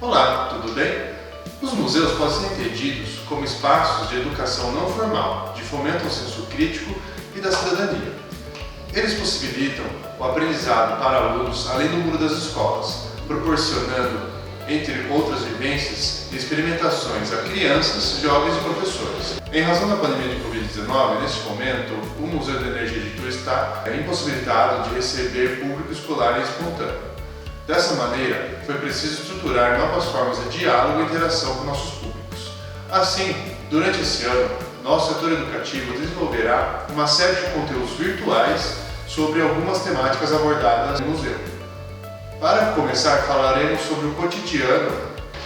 Olá, tudo bem? Os museus podem ser entendidos como espaços de educação não formal, de fomento ao senso crítico e da cidadania. Eles possibilitam o aprendizado para alunos além do muro das escolas, proporcionando, entre outras vivências e experimentações, a crianças, jovens e professores. Em razão da pandemia de Covid-19, neste momento, o Museu de Energia de Itu está impossibilitado de receber público escolar e espontâneo. Dessa maneira, foi preciso estruturar novas formas de diálogo e interação com nossos públicos. Assim, durante esse ano, nosso setor educativo desenvolverá uma série de conteúdos virtuais sobre algumas temáticas abordadas no museu. Para começar, falaremos sobre o cotidiano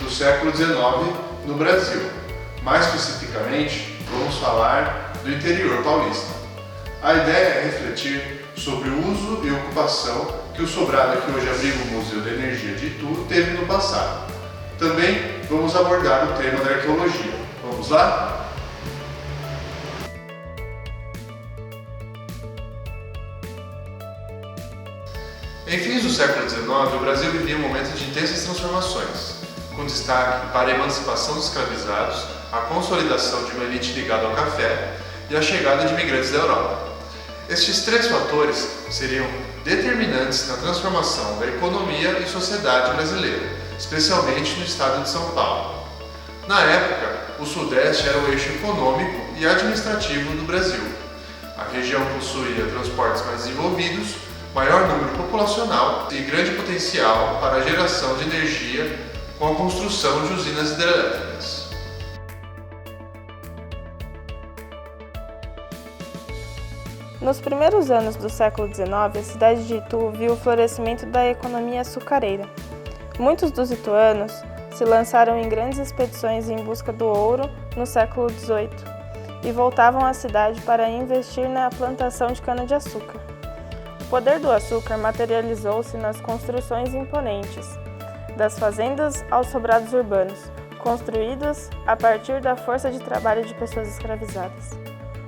do século XIX no Brasil. Mais especificamente, vamos falar do interior paulista. A ideia é refletir sobre o uso e ocupação que o sobrado que hoje abriga o Museu de Energia de Itu teve no passado. Também vamos abordar o tema da arqueologia. Vamos lá? Em fins do século XIX, o Brasil vivia um momento de intensas transformações, com destaque para a emancipação dos escravizados, a consolidação de uma elite ligada ao café e a chegada de imigrantes da Europa. Estes três fatores seriam determinantes na transformação da economia e sociedade brasileira, especialmente no estado de São Paulo. Na época, o Sudeste era o eixo econômico e administrativo do Brasil. A região possuía transportes mais desenvolvidos, maior número populacional e grande potencial para a geração de energia com a construção de usinas hidrelétricas. Nos primeiros anos do século XIX, a cidade de Itu viu o florescimento da economia açucareira. Muitos dos ituanos se lançaram em grandes expedições em busca do ouro no século XVIII e voltavam à cidade para investir na plantação de cana-de-açúcar. O poder do açúcar materializou-se nas construções imponentes, das fazendas aos sobrados urbanos, construídos a partir da força de trabalho de pessoas escravizadas.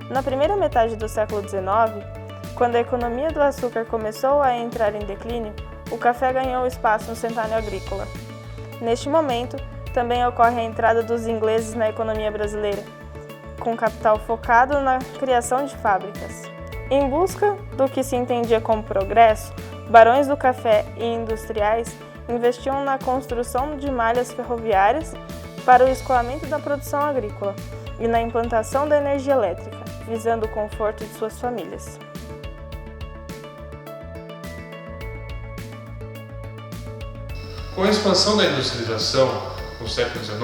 Na primeira metade do século XIX, quando a economia do açúcar começou a entrar em declínio, o café ganhou espaço no cenário agrícola. Neste momento, também ocorre a entrada dos ingleses na economia brasileira, com capital focado na criação de fábricas. Em busca do que se entendia como progresso, barões do café e industriais investiam na construção de malhas ferroviárias para o escoamento da produção agrícola e na implantação da energia elétrica, visando o conforto de suas famílias. Com a expansão da industrialização no século XIX,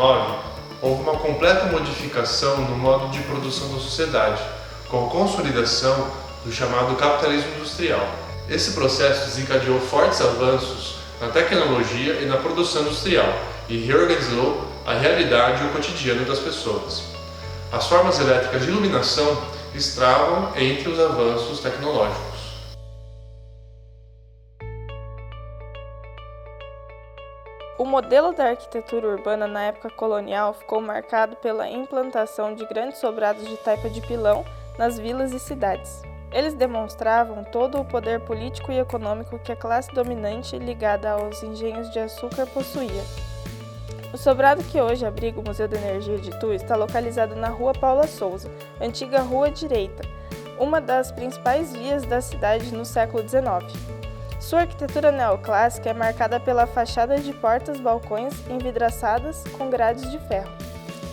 houve uma completa modificação no modo de produção da sociedade, com a consolidação do chamado capitalismo industrial. Esse processo desencadeou fortes avanços na tecnologia e na produção industrial e reorganizou a realidade e o cotidiano das pessoas. As formas elétricas de iluminação estavam entre os avanços tecnológicos. O modelo da arquitetura urbana na época colonial ficou marcado pela implantação de grandes sobrados de taipa de pilão nas vilas e cidades. Eles demonstravam todo o poder político e econômico que a classe dominante ligada aos engenhos de açúcar possuía. O sobrado que hoje abriga o Museu de Energia de Itu está localizado na Rua Paula Souza, antiga Rua Direita, uma das principais vias da cidade no século XIX. Sua arquitetura neoclássica é marcada pela fachada de portas-balcões envidraçadas com grades de ferro.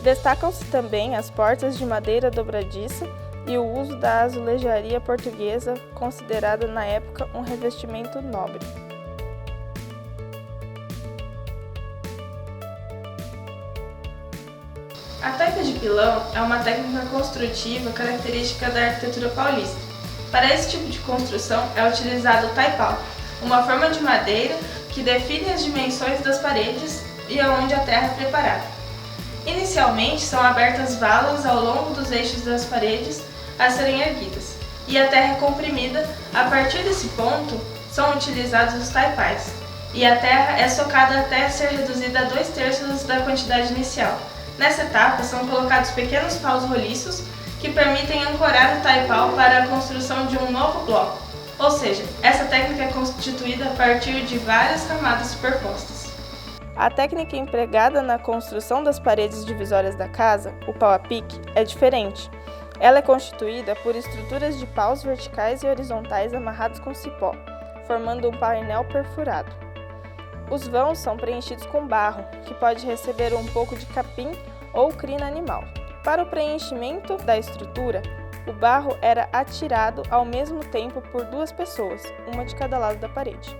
Destacam-se também as portas de madeira dobradiça e o uso da azulejaria portuguesa, considerada na época um revestimento nobre. A taipa de pilão é uma técnica construtiva característica da arquitetura paulista. Para esse tipo de construção é utilizado o taipau, uma forma de madeira que define as dimensões das paredes e aonde a terra é preparada. Inicialmente são abertas valas ao longo dos eixos das paredes a serem erguidas, e a terra é comprimida. A partir desse ponto são utilizados os taipais, e a terra é socada até ser reduzida a 2/3 da quantidade inicial. Nessa etapa, são colocados pequenos paus roliços que permitem ancorar o taipau para a construção de um novo bloco. Ou seja, essa técnica é constituída a partir de várias camadas superpostas. A técnica empregada na construção das paredes divisórias da casa, o pau a pique, é diferente. Ela é constituída por estruturas de paus verticais e horizontais amarrados com cipó, formando um painel perfurado. Os vãos são preenchidos com barro, que pode receber um pouco de capim ou crina animal. Para o preenchimento da estrutura, o barro era atirado ao mesmo tempo por 2 pessoas, uma de cada lado da parede.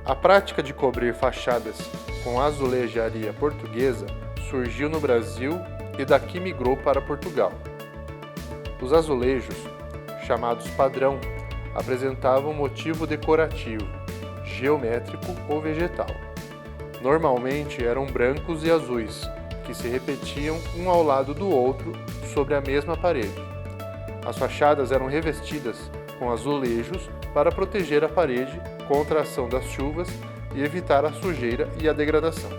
A prática de cobrir fachadas com azulejaria portuguesa surgiu no Brasil e daqui migrou para Portugal. Os azulejos, chamados padrão, apresentavam motivo decorativo, geométrico ou vegetal. Normalmente eram brancos e azuis, que se repetiam um ao lado do outro sobre a mesma parede. As fachadas eram revestidas com azulejos para proteger a parede contra a ação das chuvas e evitar a sujeira e a degradação.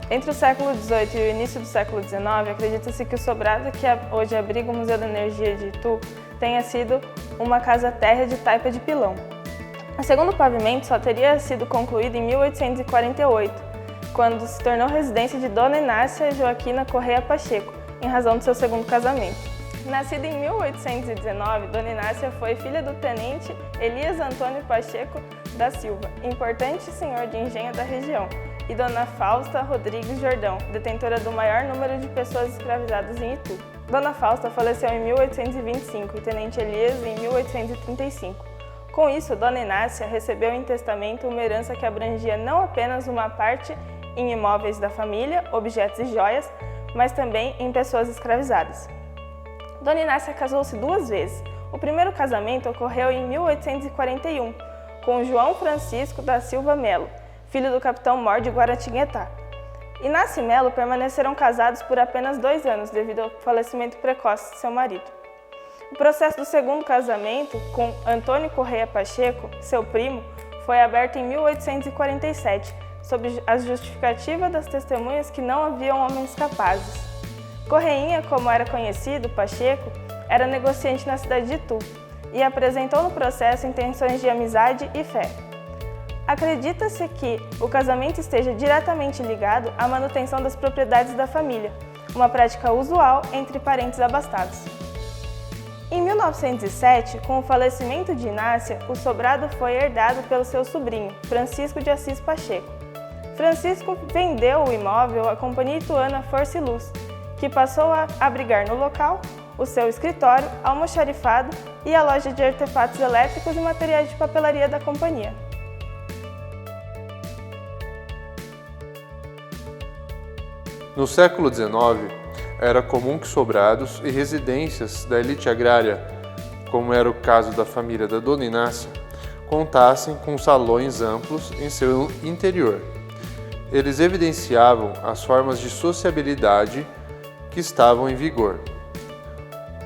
Entre o século XVIII e o início do século XIX, acredita-se que o sobrado que hoje abriga o Museu da Energia de Itu tenha sido uma casa térrea de taipa de pilão. O segundo pavimento só teria sido concluído em 1848, quando se tornou residência de Dona Inácia Joaquina Correia Pacheco, em razão do seu segundo casamento. Nascida em 1819, Dona Inácia foi filha do tenente Elias Antônio Pacheco da Silva, importante senhor de engenho da região, e Dona Fausta Rodrigues Jordão, detentora do maior número de pessoas escravizadas em Itu. Dona Fausta faleceu em 1825 e Tenente Elias em 1835. Com isso, Dona Inácia recebeu em testamento uma herança que abrangia não apenas uma parte em imóveis da família, objetos e joias, mas também em pessoas escravizadas. Dona Inácia casou-se 2 vezes. O primeiro casamento ocorreu em 1841, com João Francisco da Silva Melo, filho do capitão Mor de Guaratinguetá. Inácia e Melo permaneceram casados por apenas 2 anos, devido ao falecimento precoce de seu marido. O processo do segundo casamento, com Antônio Correia Pacheco, seu primo, foi aberto em 1847, sob a justificativa das testemunhas que não haviam homens capazes. Correinha, como era conhecido, Pacheco, era negociante na cidade de Itu e apresentou no processo intenções de amizade e fé. Acredita-se que o casamento esteja diretamente ligado à manutenção das propriedades da família, uma prática usual entre parentes abastados. Em 1907, com o falecimento de Inácia, o sobrado foi herdado pelo seu sobrinho, Francisco de Assis Pacheco. Francisco vendeu o imóvel à Companhia Ituana Força e Luz, que passou a abrigar no local o seu escritório, almoxarifado e a loja de artefatos elétricos e materiais de papelaria da companhia. No século XIX, era comum que sobrados e residências da elite agrária, como era o caso da família da Dona Inácia, contassem com salões amplos em seu interior. Eles evidenciavam as formas de sociabilidade que estavam em vigor.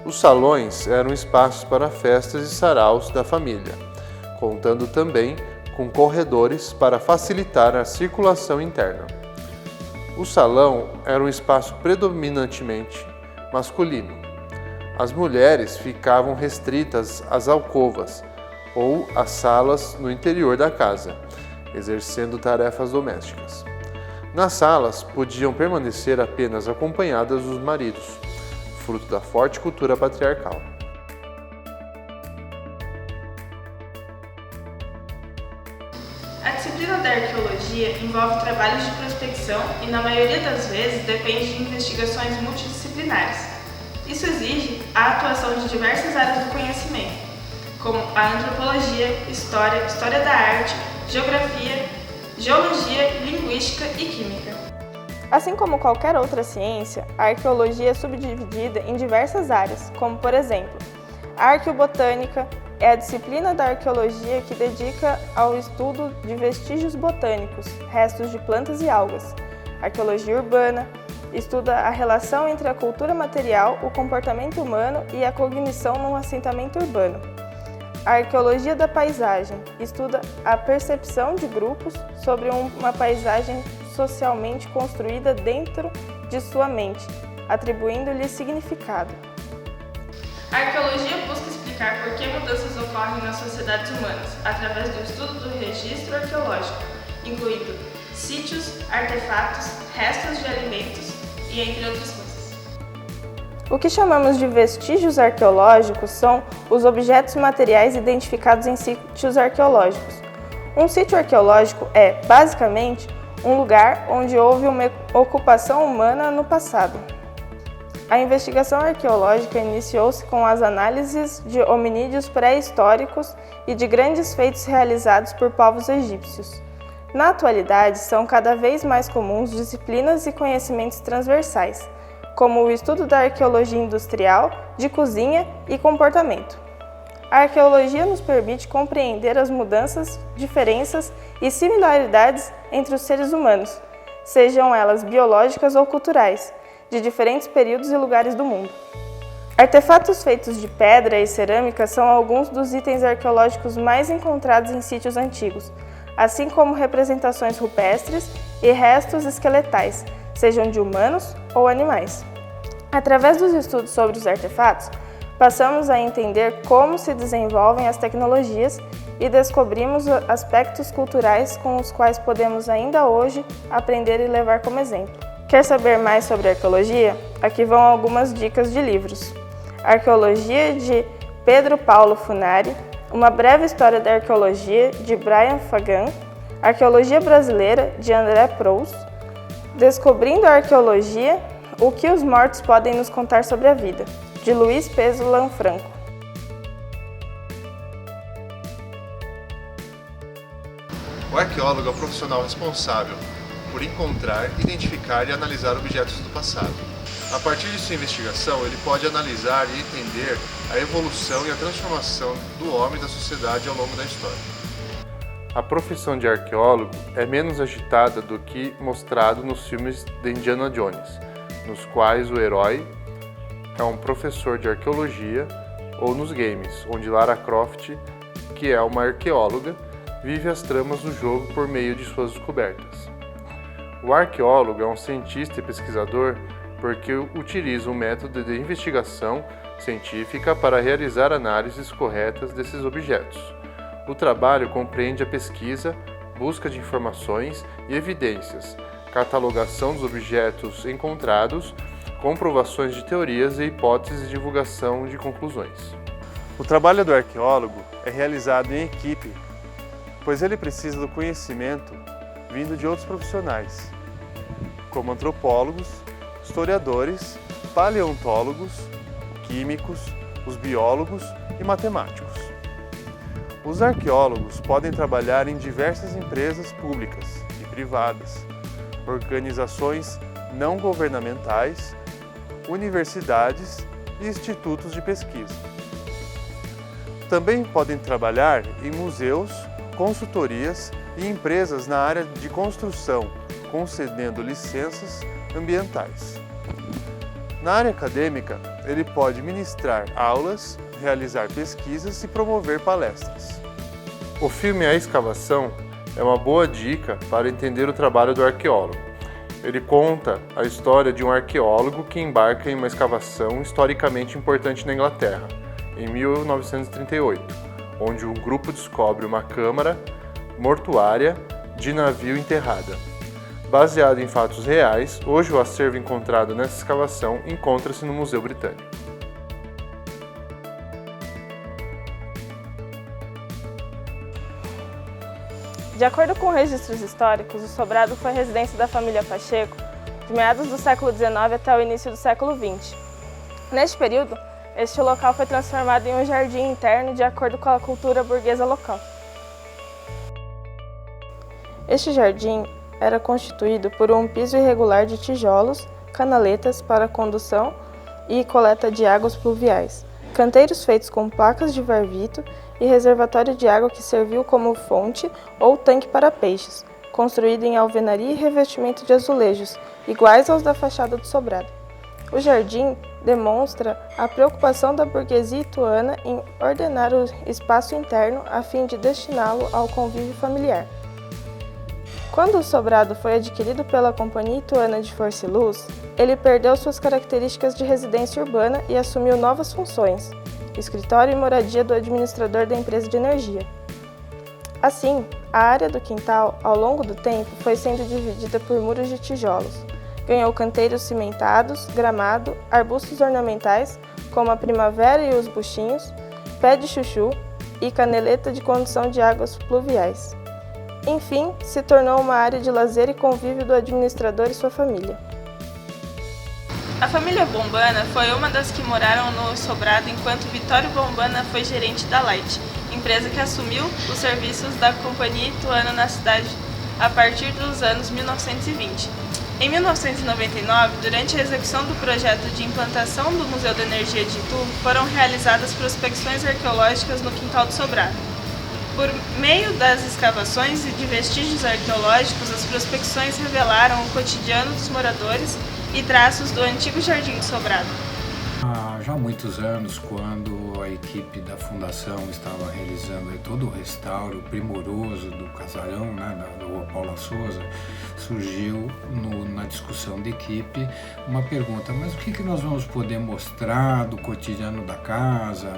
Os salões eram espaços para festas e saraus da família, contando também com corredores para facilitar a circulação interna. O salão era um espaço predominantemente masculino. As mulheres ficavam restritas às alcovas ou às salas no interior da casa, exercendo tarefas domésticas. Nas salas, podiam permanecer apenas acompanhadas dos maridos, fruto da forte cultura patriarcal. A disciplina da arqueologia envolve trabalhos de prospecção e, na maioria das vezes, depende de investigações multidisciplinares. Isso exige a atuação de diversas áreas do conhecimento, como a antropologia, história da arte, geografia, geologia, linguística e química. Assim como qualquer outra ciência, a arqueologia é subdividida em diversas áreas, como, por exemplo, a arqueobotânica é a disciplina da arqueologia que dedica ao estudo de vestígios botânicos, restos de plantas e algas. A arqueologia urbana estuda a relação entre a cultura material, o comportamento humano e a cognição num assentamento urbano. A arqueologia da paisagem estuda a percepção de grupos sobre uma paisagem socialmente construída dentro de sua mente, atribuindo-lhe significado. A arqueologia busca explicar por que mudanças ocorrem nas sociedades humanas, através do estudo do registro arqueológico, incluindo sítios, artefatos, restos de alimentos e entre outras coisas. O que chamamos de vestígios arqueológicos são os objetos materiais identificados em sítios arqueológicos. Um sítio arqueológico é, basicamente, um lugar onde houve uma ocupação humana no passado. A investigação arqueológica iniciou-se com as análises de hominídeos pré-históricos e de grandes feitos realizados por povos egípcios. Na atualidade, são cada vez mais comuns disciplinas e conhecimentos transversais, como o estudo da arqueologia industrial, de cozinha e comportamento. A arqueologia nos permite compreender as mudanças, diferenças e similaridades entre os seres humanos, sejam elas biológicas ou culturais, de diferentes períodos e lugares do mundo. Artefatos feitos de pedra e cerâmica são alguns dos itens arqueológicos mais encontrados em sítios antigos, assim como representações rupestres e restos esqueletais, sejam de humanos ou animais. Através dos estudos sobre os artefatos, passamos a entender como se desenvolvem as tecnologias e descobrimos aspectos culturais com os quais podemos ainda hoje aprender e levar como exemplo. Quer saber mais sobre arqueologia? Aqui vão algumas dicas de livros. Arqueologia, de Pedro Paulo Funari, Uma Breve História da Arqueologia, de Brian Fagan, Arqueologia Brasileira, de André Proust, Descobrindo a Arqueologia, O que os mortos podem nos contar sobre a vida, de Luiz Peso Lanfranco. O arqueólogo é o profissional responsável por encontrar, identificar e analisar objetos do passado. A partir de sua investigação, ele pode analisar e entender a evolução e a transformação do homem e da sociedade ao longo da história. A profissão de arqueólogo é menos agitada do que mostrado nos filmes de Indiana Jones, nos quais o herói é um professor de arqueologia, ou nos games, onde Lara Croft, que é uma arqueóloga, vive as tramas do jogo por meio de suas descobertas. O arqueólogo é um cientista e pesquisador porque utiliza um método de investigação científica para realizar análises corretas desses objetos. O trabalho compreende a pesquisa, busca de informações e evidências, catalogação dos objetos encontrados, comprovações de teorias e hipóteses e divulgação de conclusões. O trabalho do arqueólogo é realizado em equipe, pois ele precisa do conhecimento vindo de outros profissionais, como antropólogos, historiadores, paleontólogos, químicos, os biólogos e matemáticos. Os arqueólogos podem trabalhar em diversas empresas públicas e privadas, organizações não governamentais, universidades e institutos de pesquisa. Também podem trabalhar em museus, consultorias e empresas na área de construção, concedendo licenças ambientais. Na área acadêmica, ele pode ministrar aulas, realizar pesquisas e promover palestras. O filme A Escavação é uma boa dica para entender o trabalho do arqueólogo. Ele conta a história de um arqueólogo que embarca em uma escavação historicamente importante na Inglaterra, em 1938, onde um grupo descobre uma câmara mortuária de navio enterrada. Baseado em fatos reais, hoje o acervo encontrado nessa escavação encontra-se no Museu Britânico. De acordo com registros históricos, o sobrado foi residência da família Pacheco de meados do século XIX até o início do século XX. Neste período, este local foi transformado em um jardim interno de acordo com a cultura burguesa local. Este jardim era constituído por um piso irregular de tijolos, canaletas para condução e coleta de águas pluviais, canteiros feitos com placas de varvito e reservatório de água que serviu como fonte ou tanque para peixes, construído em alvenaria e revestimento de azulejos, iguais aos da fachada do sobrado. O jardim demonstra a preocupação da burguesia ituana em ordenar o espaço interno a fim de destiná-lo ao convívio familiar. Quando o sobrado foi adquirido pela Companhia Ituana de Força e Luz, ele perdeu suas características de residência urbana e assumiu novas funções, escritório e moradia do administrador da empresa de energia. Assim, a área do quintal, ao longo do tempo, foi sendo dividida por muros de tijolos. Ganhou canteiros cimentados, gramado, arbustos ornamentais, como a primavera e os buchinhos, pé de chuchu e caneleta de condução de águas pluviais. Enfim, se tornou uma área de lazer e convívio do administrador e sua família. A família Bombana foi uma das que moraram no sobrado enquanto Vitório Bombana foi gerente da Light, empresa que assumiu os serviços da Companhia Ituana na cidade a partir dos anos 1920. Em 1999, durante a execução do projeto de implantação do Museu da Energia de Itu, foram realizadas prospecções arqueológicas no quintal do sobrado. Por meio das escavações e de vestígios arqueológicos, as prospecções revelaram o cotidiano dos moradores e traços do antigo Jardim do Sobrado. Há já muitos anos, quando a equipe da Fundação estava realizando todo o restauro primoroso do casarão, da Rua Paula Souza, surgiu na discussão de equipe uma pergunta: mas o que nós vamos poder mostrar do cotidiano da casa,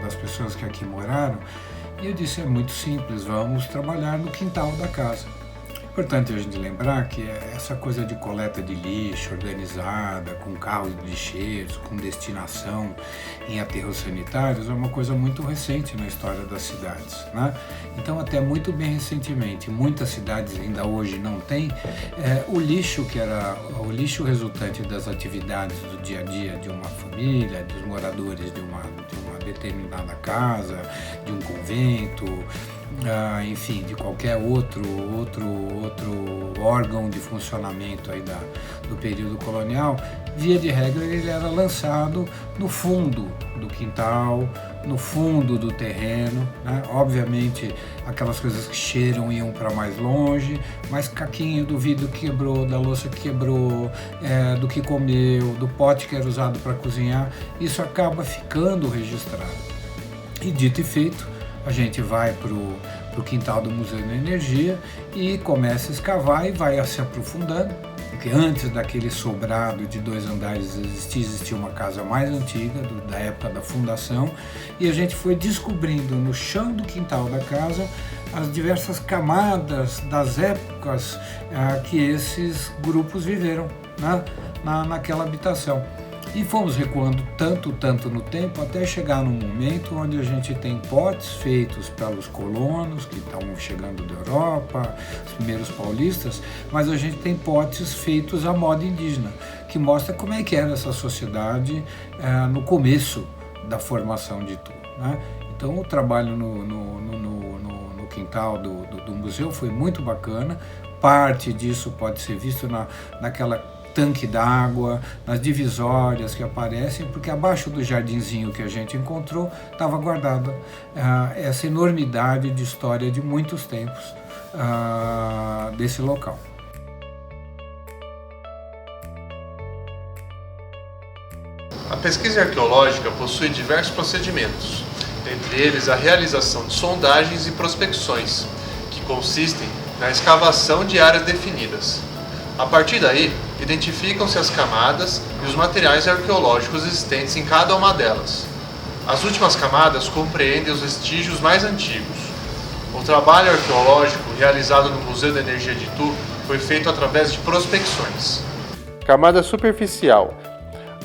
das pessoas que aqui moraram? E eu disse: é muito simples, vamos trabalhar no quintal da casa. É importante a gente lembrar que essa coisa de coleta de lixo organizada, com carros de lixeiros, com destinação em aterros sanitários, é uma coisa muito recente na história das cidades, Então, até muito bem recentemente, muitas cidades ainda hoje não têm, o lixo que era o lixo resultante das atividades do dia a dia de uma família, dos moradores de uma determinada casa, de um convento, enfim, de qualquer outro órgão de funcionamento aí do período colonial, via de regra ele era lançado no fundo do quintal, no fundo do terreno, Obviamente aquelas coisas que cheiram iam para mais longe, mas caquinho do vidro que quebrou, da louça que quebrou, do que comeu, do pote que era usado para cozinhar, isso acaba ficando registrado. E dito e feito, a gente vai para o quintal do Museu da Energia e começa a escavar e vai se aprofundando, porque antes daquele sobrado de 2 andares existia uma casa mais antiga, da época da fundação, e a gente foi descobrindo no chão do quintal da casa as diversas camadas das épocas que esses grupos viveram naquela habitação. E fomos recuando tanto no tempo, até chegar num momento onde a gente tem potes feitos pelos colonos que estavam chegando da Europa, os primeiros paulistas, mas a gente tem potes feitos à moda indígena, que mostra como é que era essa sociedade no começo da formação de Itu, Então o trabalho no quintal do museu foi muito bacana. Parte disso pode ser visto naquela tanque d'água, nas divisórias que aparecem, porque abaixo do jardinzinho que a gente encontrou estava guardada essa enormidade de história de muitos tempos desse local. A pesquisa arqueológica possui diversos procedimentos, entre eles a realização de sondagens e prospecções, que consistem na escavação de áreas definidas. A partir daí, identificam-se as camadas e os materiais arqueológicos existentes em cada uma delas. As últimas camadas compreendem os vestígios mais antigos. O trabalho arqueológico realizado no Museu da Energia de Itu foi feito através de prospecções. Camada superficial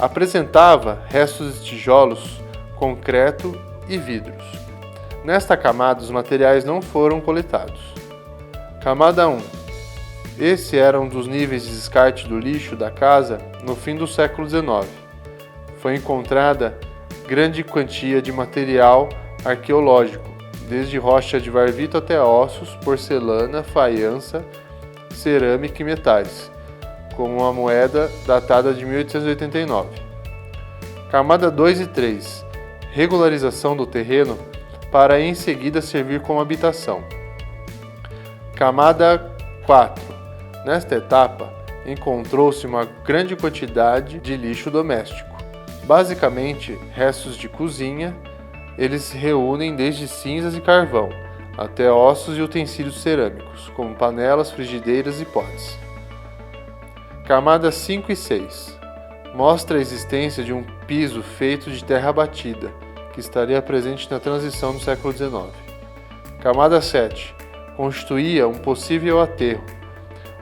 apresentava restos de tijolos, concreto e vidros. Nesta camada, os materiais não foram coletados. Camada 1. Esse era um dos níveis de descarte do lixo da casa no fim do século XIX. Foi encontrada grande quantia de material arqueológico, desde rocha de varvito até ossos, porcelana, faiança, cerâmica e metais, como uma moeda datada de 1889. Camada 2 e 3. Regularização do terreno para em seguida servir como habitação. Camada 4. Nesta etapa, encontrou-se uma grande quantidade de lixo doméstico. Basicamente, restos de cozinha, eles se reúnem desde cinzas e carvão, até ossos e utensílios cerâmicos, como panelas, frigideiras e potes. Camadas 5 e 6. Mostra a existência de um piso feito de terra batida, que estaria presente na transição do século XIX. Camada 7. Constituía um possível aterro.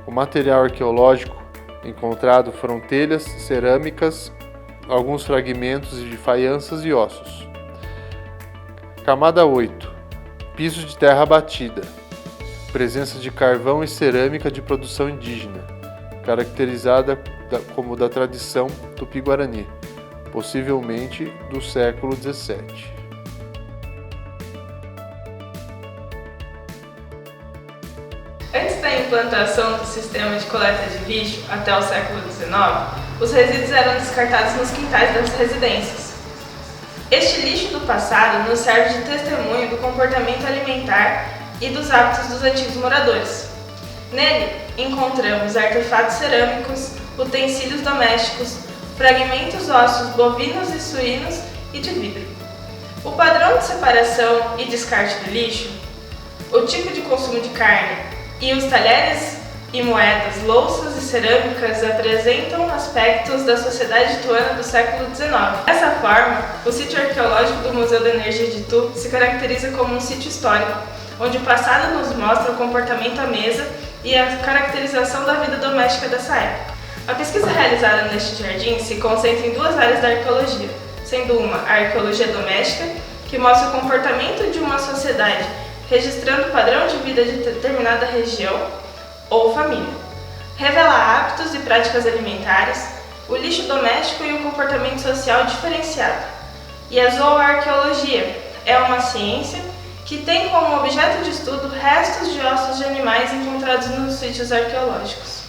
O material arqueológico encontrado foram telhas, cerâmicas, alguns fragmentos de faianças e ossos. Camada 8. Piso de terra batida. Presença de carvão e cerâmica de produção indígena, caracterizada como da tradição tupi-guarani, possivelmente do século XVII. Antes da implantação do sistema de coleta de lixo, até o século XIX, os resíduos eram descartados nos quintais das residências. Este lixo do passado nos serve de testemunho do comportamento alimentar e dos hábitos dos antigos moradores. Nele, encontramos artefatos cerâmicos, utensílios domésticos, fragmentos ósseos bovinos e suínos e de vidro. O padrão de separação e descarte do lixo, o tipo de consumo de carne e os talheres e moedas, louças e cerâmicas apresentam aspectos da sociedade ituana do século XIX. Dessa forma, o sítio arqueológico do Museu da Energia de Itu se caracteriza como um sítio histórico, onde o passado nos mostra o comportamento à mesa e a caracterização da vida doméstica dessa época. A pesquisa realizada neste jardim se concentra em duas áreas da arqueologia, sendo uma a arqueologia doméstica, que mostra o comportamento de uma sociedade, registrando o padrão de vida de determinada região ou família. Revela hábitos e práticas alimentares, o lixo doméstico e o comportamento social diferenciado. E a zooarqueologia é uma ciência que tem como objeto de estudo restos de ossos de animais encontrados nos sítios arqueológicos.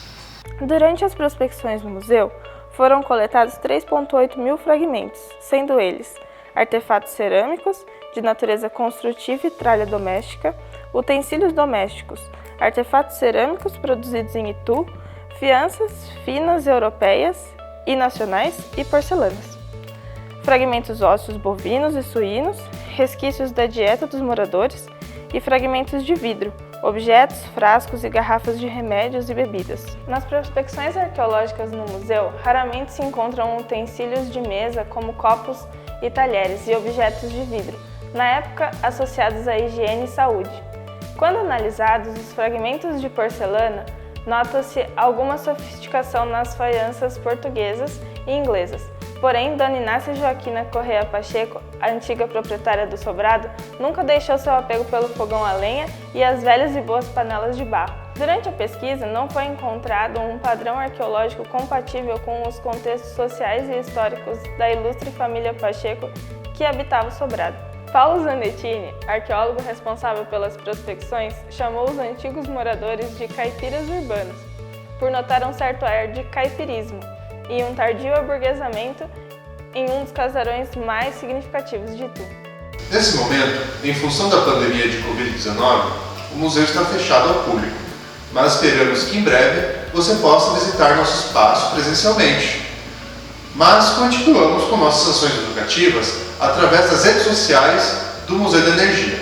Durante as prospecções no museu, foram coletados 3,8 mil fragmentos, sendo eles artefatos cerâmicos, de natureza construtiva e tralha doméstica, utensílios domésticos, artefatos cerâmicos produzidos em Itu, fianças finas europeias e nacionais e porcelanas, fragmentos ósseos bovinos e suínos, resquícios da dieta dos moradores e fragmentos de vidro, objetos, frascos e garrafas de remédios e bebidas. Nas prospecções arqueológicas no museu, raramente se encontram utensílios de mesa como copos e talheres e objetos de vidro, na época associados à higiene e saúde. Quando analisados os fragmentos de porcelana, nota-se alguma sofisticação nas faianças portuguesas e inglesas. Porém, Dona Inácia Joaquina Correa Pacheco, a antiga proprietária do sobrado, nunca deixou seu apego pelo fogão a lenha e as velhas e boas panelas de barro. Durante a pesquisa, não foi encontrado um padrão arqueológico compatível com os contextos sociais e históricos da ilustre família Pacheco que habitava o sobrado. Paulo Zanettini, arqueólogo responsável pelas prospecções, chamou os antigos moradores de caipiras urbanos, por notar um certo ar de caipirismo e um tardio aburguesamento em um dos casarões mais significativos de Itu. Nesse momento, em função da pandemia de Covid-19, o museu está fechado ao público, mas esperamos que em breve você possa visitar nosso espaço presencialmente. Mas continuamos com nossas ações educativas através das redes sociais do Museu da Energia.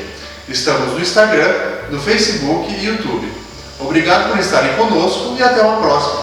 Estamos no Instagram, no Facebook e YouTube. Obrigado por estarem conosco e até uma próxima!